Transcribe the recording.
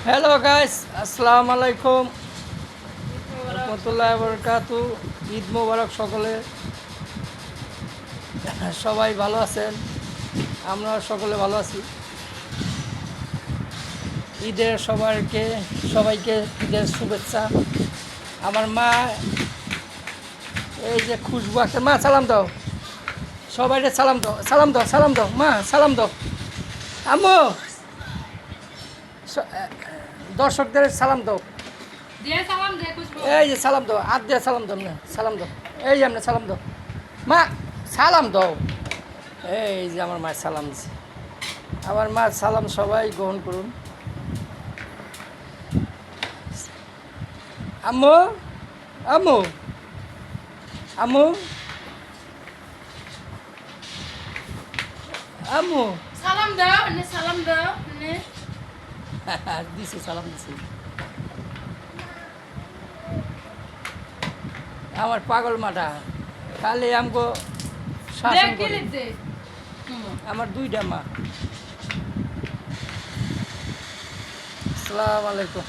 Hello guys, আসসালামু আলাইকুম রহমতুল্লাহ বরকাতু। ঈদ মোবারক সকলে। সবাই ভালো আছেন? আমরা সকলে ভালো আছি। ঈদের সবাইকে ঈদের শুভেচ্ছা। আমার মা এই যে খুশবু একটা, মা সালাম দাও, সবাইকে সালাম দাও, সালাম দাও, সালাম দাও, মা সালাম দাও। আম্মু দর্শকদের সালাম দাও। এই যে সালাম দাও, হাত দিয়ে সালাম দাও না, সালাম দাও। এই যে আপনি সালাম দাও, মা সালাম দাও। এই যে আমার মায়ের সালাম দিচ্ছে। আমার মার সালাম সবাই গ্রহণ করুন। আম্মু, আম্মু, আম্মু, আম্মু সালাম দাও, সালাম দাও। দিছি, সালাম দিছি। আমার পাগল মাটা খালি আমগো শাসন করে। আমার দুইটা মা। আসসালামু আলাইকুম।